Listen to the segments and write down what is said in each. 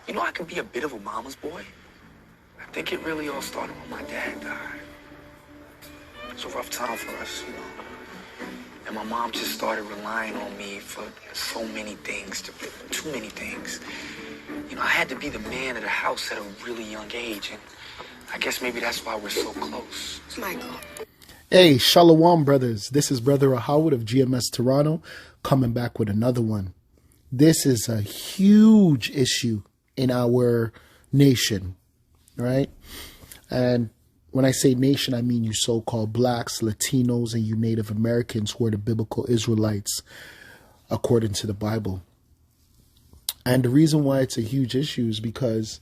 You know, I can be a bit of a mama's boy. I think it really all started when my dad died. It's a rough time for us, you know. And my mom just started relying on me for so many things, too many things. You know, I had to be the man of the house at a really young age, and I guess maybe that's why we're so close. Michael. Hey, Shalom, brothers. This is Brother Howard of GMS Toronto, coming back with another one. This is a huge issue in our nation, right? And when I say nation, I mean you so-called blacks, Latinos, and you Native Americans who are the biblical Israelites, according to the Bible. And the reason why it's a huge issue is because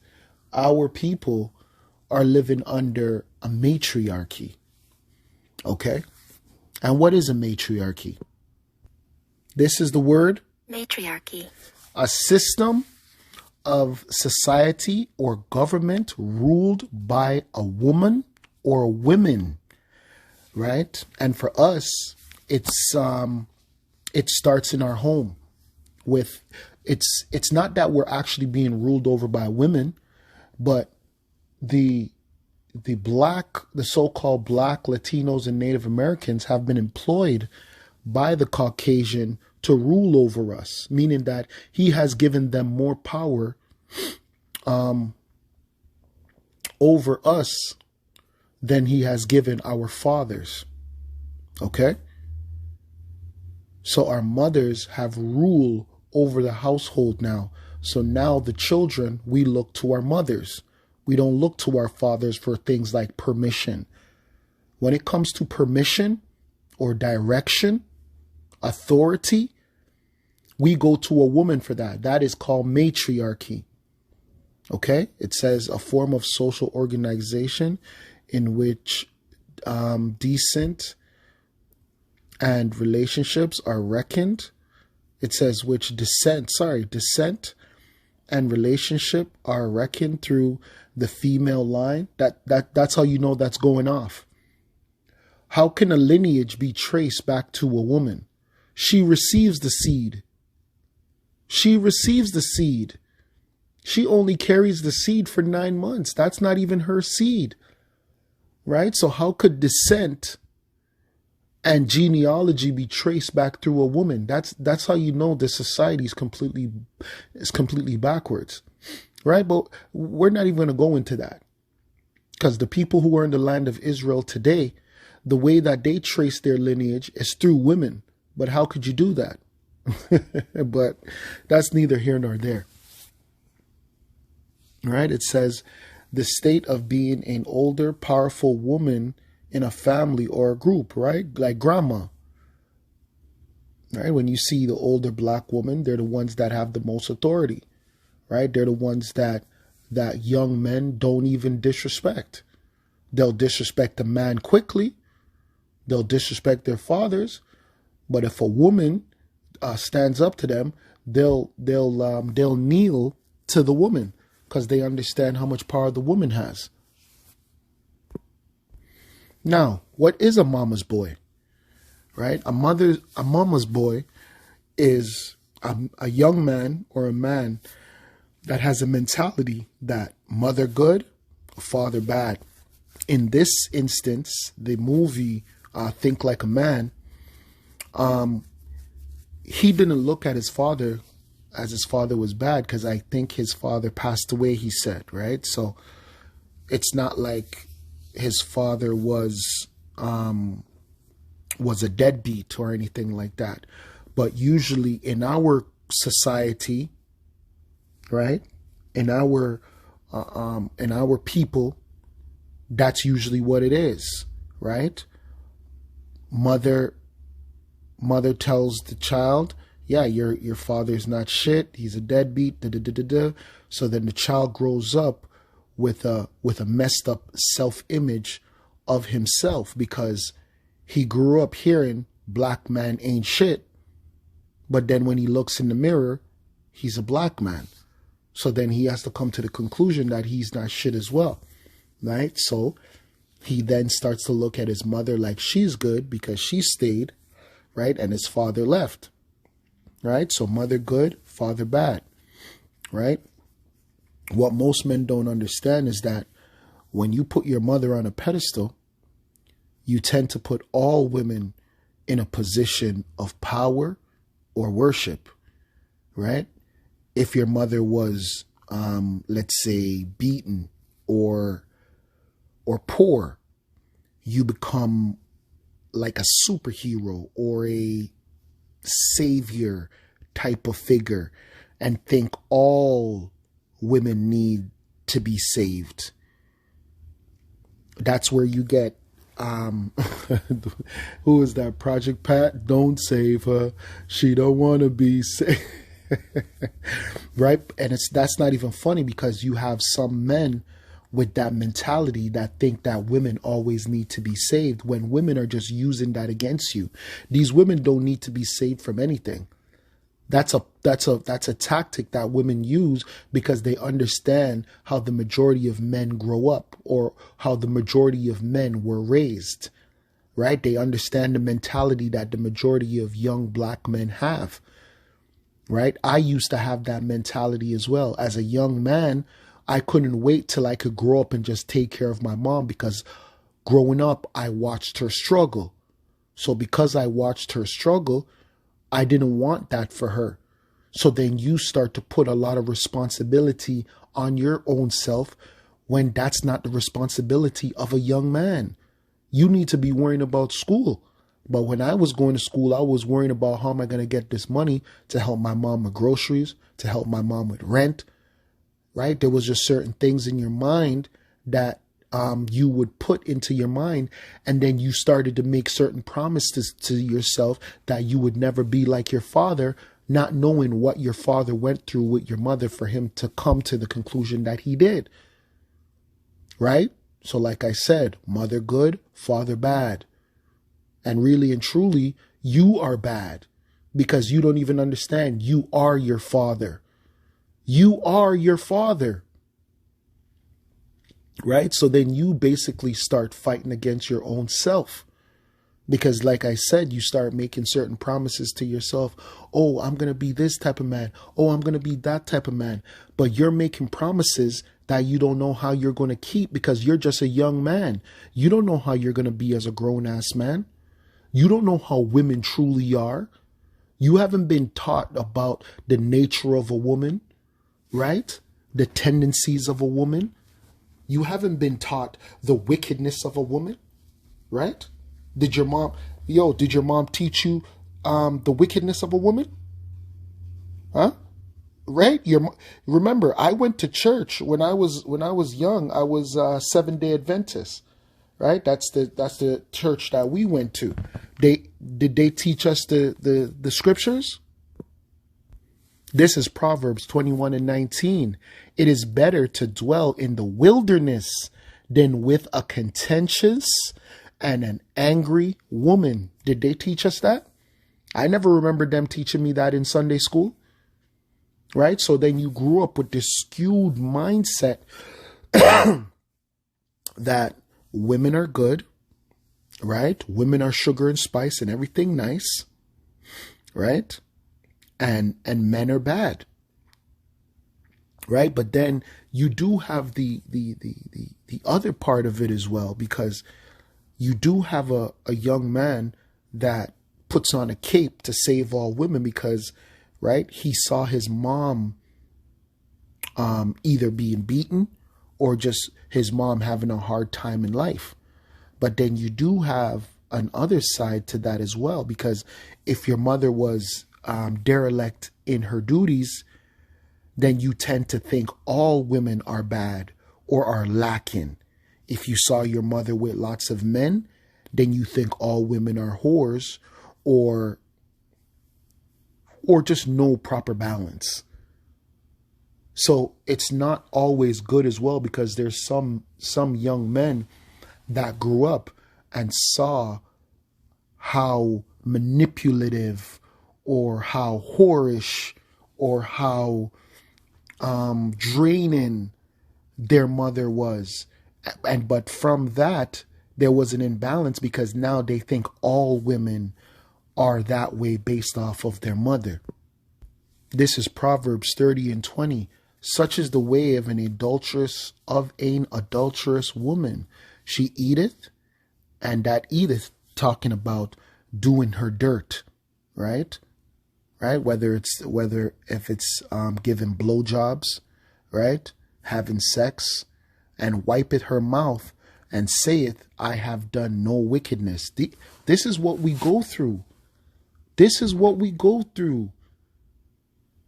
our people are living under a matriarchy. Okay? And what is a matriarchy? This is the word. Matriarchy. A system of society or government ruled by a woman or women, right? And for us, it starts in our home with, it's not that we're actually being ruled over by women, but the so-called black Latinos and Native Americans have been employed by the Caucasian to rule over us, meaning that he has given them more power over us than he has given our fathers. Okay? So our mothers have rule over the household now. So now the children, we look to our mothers. We don't look to our fathers for things like permission. When it comes to permission or direction, authority, we go to a woman for that. That is called matriarchy. Okay? It says a form of social organization in which decent and relationships are reckoned. It says which descent and relationship are reckoned through the female line. That's how you know that's going off. How can a lineage be traced back to a woman? She receives the seed. She receives the seed. She only carries the seed for 9 months. That's not even her seed. Right? So how could descent and genealogy be traced back through a woman? That's how you know the society is completely backwards. Right? But we're not even going to go into that. Because the people who are in the land of Israel today, the way that they trace their lineage is through women. But how could you do that? But that's neither here nor there. Right? It says the state of being an older, powerful woman in a family or a group, right? Like grandma. Right? When you see the older black woman, they're the ones that have the most authority. Right? They're the ones that young men don't even disrespect. They'll disrespect a man quickly. They'll disrespect their fathers. But if a woman stands up to them, they'll kneel to the woman because they understand how much power the woman has. Now, what is a mama's boy? Right? A mama's boy is a young man or a man that has a mentality that mother good, father bad. In this instance, the movie Think Like a Man, he didn't look at his father as his father was bad because I think his father passed away, he said, right? So it's not like his father was a deadbeat or anything like that. But usually in our society, right, in our people, that's usually what it is, right? Mother tells the child, yeah, your father's not shit. He's a deadbeat. So then the child grows up with a messed up self-image of himself because he grew up hearing black man ain't shit. But then when he looks in the mirror, he's a black man. So then he has to come to the conclusion that he's not shit as well, right? So he then starts to look at his mother like she's good because she stayed, right? And his father left, right? So mother good, father bad, right? What most men don't understand is that when you put your mother on a pedestal, you tend to put all women in a position of power or worship, right? If your mother was, let's say, beaten or poor, you become like a superhero or a savior type of figure and think all women need to be saved. That's where you get who is that? Project Pat? Don't save her. She don't want to be saved. Right? And that's not even funny, because you have some men with that mentality that think that women always need to be saved, when women are just using that against you. These women don't need to be saved from anything. That's a tactic that women use because they understand how the majority of men grow up, or how the majority of men were raised, right? They understand the mentality that the majority of young black men have, right? I used to have that mentality as well. As a young man, I couldn't wait till I could grow up and just take care of my mom, because growing up, I watched her struggle. So because I watched her struggle, I didn't want that for her. So then you start to put a lot of responsibility on your own self when that's not the responsibility of a young man. You need to be worrying about school. But when I was going to school, I was worrying about how am I going to get this money to help my mom with groceries, to help my mom with rent, right? There was just certain things in your mind that you would put into your mind, and then you started to make certain promises to yourself that you would never be like your father, not knowing what your father went through with your mother for him to come to the conclusion that he did. Right? So like I said, mother good, father bad. And really and truly, you are bad, because you don't even understand. You are your father. You are your father. Right? So then you basically start fighting against your own self. Because like I said, you start making certain promises to yourself. Oh, I'm going to be this type of man. Oh, I'm going to be that type of man. But you're making promises that you don't know how you're going to keep, because you're just a young man. You don't know how you're going to be as a grown-ass man. You don't know how women truly are. You haven't been taught about the nature of a woman, right? The tendencies of a woman. You haven't been taught the wickedness of a woman, right? Did your mom teach you the wickedness of a woman? Huh? Right? Remember, I went to church when I was young. I was Seventh-day Adventist, right? That's the church that we went to. Did they teach us the scriptures? This is Proverbs 21:19. It is better to dwell in the wilderness than with a contentious and an angry woman. Did they teach us that? I never remember them teaching me that in Sunday school. Right? So then you grew up with this skewed mindset that women are good, right? Women are sugar and spice and everything nice, right? And men are bad, right? But then you do have the other part of it as well, because you do have a young man that puts on a cape to save all women, because, right, he saw his mom either being beaten or just his mom having a hard time in life. But then you do have an other side to that as well, because if your mother was derelict in her duties, then you tend to think all women are bad or are lacking. If you saw your mother with lots of men, then you think all women are whores, or just no proper balance. So it's not always good as well, because there's some young men that grew up and saw how manipulative or how whorish or how draining their mother was. But from that, there was an imbalance, because now they think all women are that way based off of their mother. This is Proverbs 30:20. Such is the way of an adulterous woman. She eateth, and that eateth, talking about doing her dirt, right? Right? Whether if it's giving blowjobs, right? Having sex, and wipeth her mouth, and saith, I have done no wickedness. This is what we go through. This is what we go through.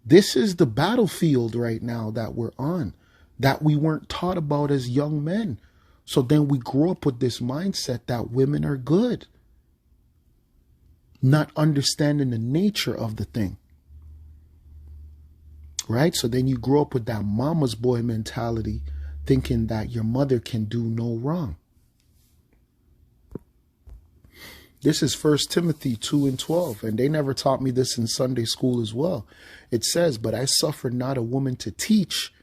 This is the battlefield right now that we're on, that we weren't taught about as young men. So then we grow up with this mindset that women are good, not understanding the nature of the thing. Right? So then you grow up with that mama's boy mentality, thinking that your mother can do no wrong. This is 1 Timothy 2:12, and they never taught me this in Sunday school as well. It says, but I suffer not a woman to teach,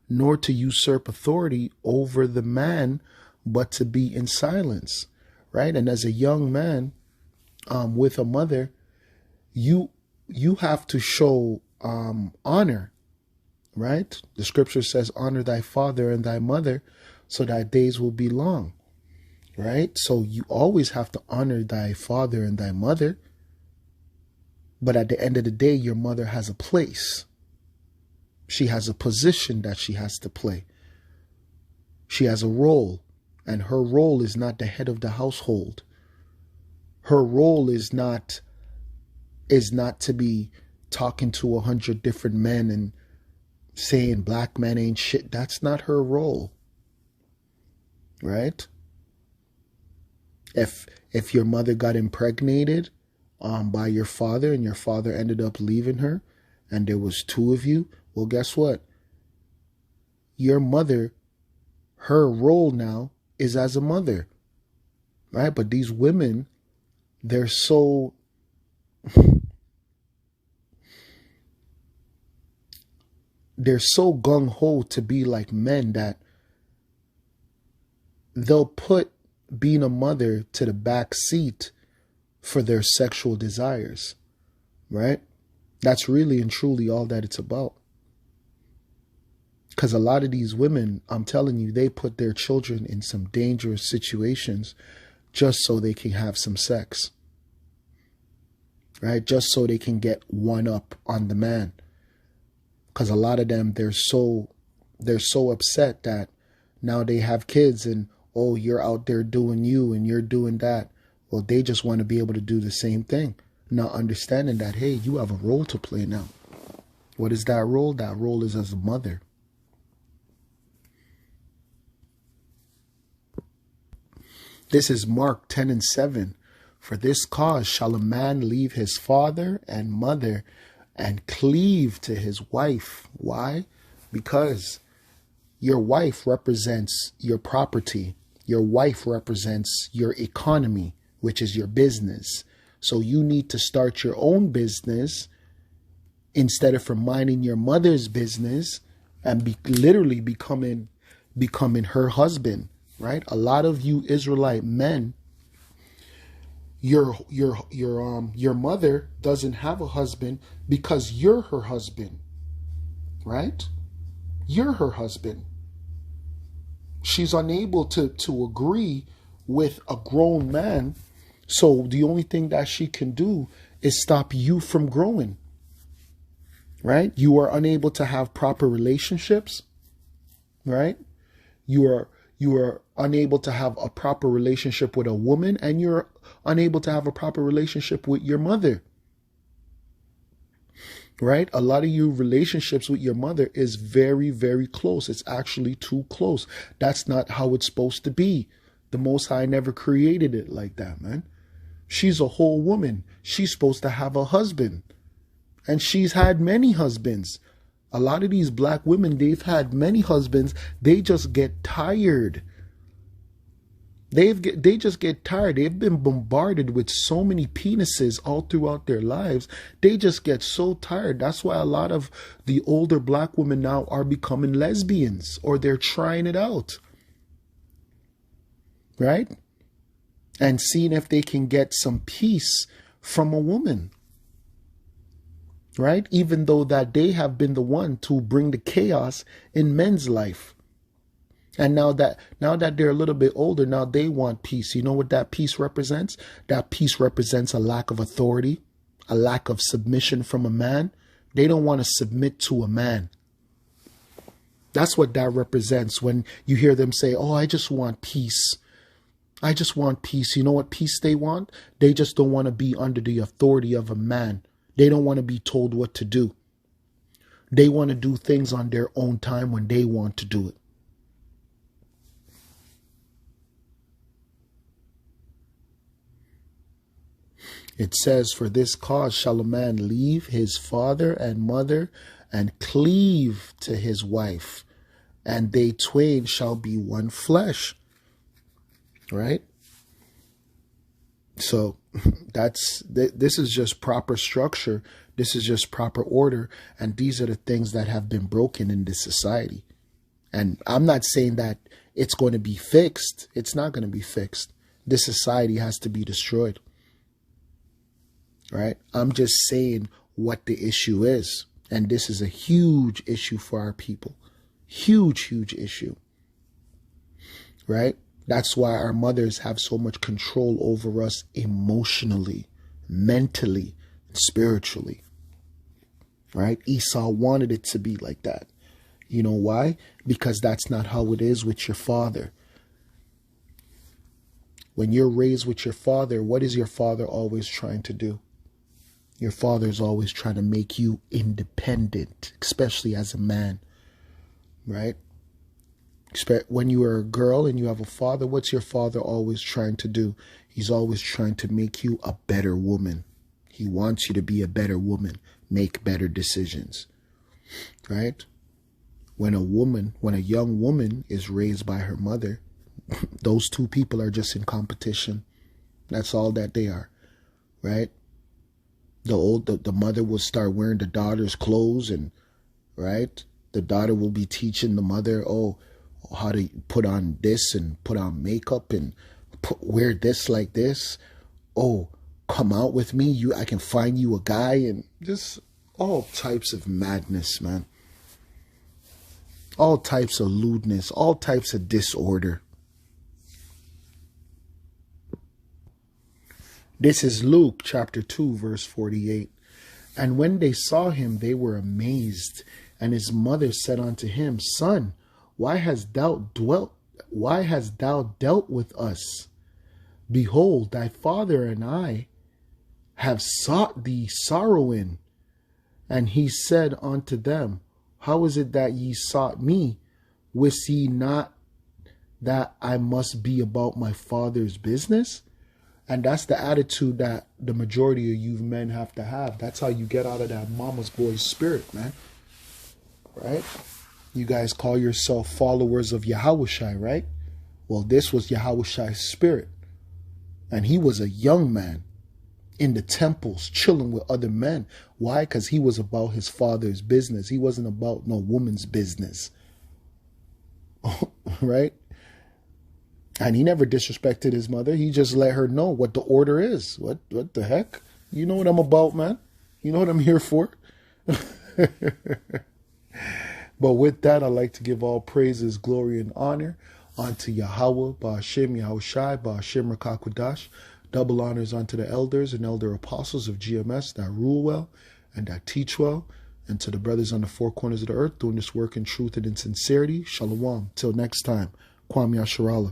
nor to usurp authority over the man, but to be in silence. Right? And as a young man with a mother, you have to show honor. Right? The scripture says, honor thy father and thy mother, so thy days will be long. Right? So you always have to honor thy father and thy mother. But at the end of the day, your mother has a place. She has a position that she has to play. She has a role, and her role is not the head of the household. Her role is not to be talking to 100 different men and saying black men ain't shit. That's not her role. Right? If your mother got impregnated by your father, and your father ended up leaving her, and there was two of you, well, guess what? Your mother, her role now is as a mother. Right? But these women, they're so gung-ho to be like men that they'll put being a mother to the back seat for their sexual desires, right? That's really and truly all that it's about. Because a lot of these women, I'm telling you, they put their children in some dangerous situations just so they can have some sex, right? Just so they can get one up on the man. Because a lot of them, they're so upset that now they have kids and, oh, you're out there doing you and you're doing that. Well, they just want to be able to do the same thing. Not understanding that, hey, you have a role to play now. What is that role? That role is as a mother. This is Mark 10:7. For this cause shall a man leave his father and mother and cleave to his wife. Why? Because your wife represents your property. Your wife represents your economy, which is your business. So you need to start your own business instead of minding your mother's business and literally becoming her husband, right? A lot of you Israelite men, your mother doesn't have a husband because you're her husband, right? You're her husband. She's unable to agree with a grown man. So the only thing that she can do is stop you from growing, right? You are unable to have proper relationships, right? You are unable to have a proper relationship with a woman, and you're unable to have a proper relationship with your mother. Right? A lot of you relationships with your mother is very, very close. It's actually too close. That's not how it's supposed to be. The Most High never created it like that, man. She's a whole woman. She's supposed to have a husband. And she's had many husbands. A lot of these black women, they've had many husbands. They just get tired. They just get tired. They've been bombarded with so many penises all throughout their lives. They just get so tired. That's why a lot of the older black women now are becoming lesbians, or they're trying it out. Right? And seeing if they can get some peace from a woman. right? Even though that they have been the one to bring the chaos in men's life. And now that they're a little bit older, now they want peace. You know what that peace represents? That peace represents a lack of authority, a lack of submission from a man. They don't want to submit to a man. That's what that represents when you hear them say, oh, I just want peace. I just want peace. You know what peace they want? They just don't want to be under the authority of a man. They don't want to be told what to do. They want to do things on their own time when they want to do it. It says, for this cause shall a man leave his father and mother and cleave to his wife, and they twain shall be one flesh. Right? So this is just proper structure. This is just proper order. And these are the things that have been broken in this society. And I'm not saying that it's going to be fixed. It's not going to be fixed. This society has to be destroyed. Right? I'm just saying what the issue is. And this is a huge issue for our people. Huge, huge issue. Right? That's why our mothers have so much control over us emotionally, mentally, and spiritually. Right? Esau wanted it to be like that. You know why? Because that's not how it is with your father. When you're raised with your father, what is your father always trying to do? Your father is always trying to make you independent, especially as a man, right? When you are a girl and you have a father, what's your father always trying to do? He's always trying to make you a better woman. He wants you to be a better woman, make better decisions, right? When a young woman is raised by her mother, those two people are just in competition. That's all that they are, right? The mother will start wearing the daughter's clothes, and right, the daughter will be teaching the mother, how to put on this and put on makeup and wear this like this. Oh, come out with me. I can find you a guy, and just all types of madness, man. All types of lewdness, all types of disorder. This is Luke chapter 2, verse 48. And when they saw him, they were amazed. And his mother said unto him, Son, why hast thou dealt with us? Behold, thy father and I have sought thee sorrowing. And he said unto them, How is it that ye sought me? Wist ye not that I must be about my father's business? And that's the attitude that the majority of you men have to have. That's how you get out of that mama's boy spirit, man. Right? You guys call yourself followers of Yahushai, right? Well, this was Yahushai's spirit. And he was a young man in the temples chilling with other men. Why? Because he was about his father's business. He wasn't about no woman's business. Right? And he never disrespected his mother. He just let her know what the order is. What the heck? You know what I'm about, man. You know what I'm here for. But with that, I'd like to give all praises, glory, and honor unto Yahweh, Ba'ashem Yahushai, Ba'ashem Rakakwadash. Double honors unto the elders and elder apostles of GMS that rule well and that teach well. And to the brothers on the four corners of the earth doing this work in truth and in sincerity. Shalom. Till next time. Kwam Yasharallah.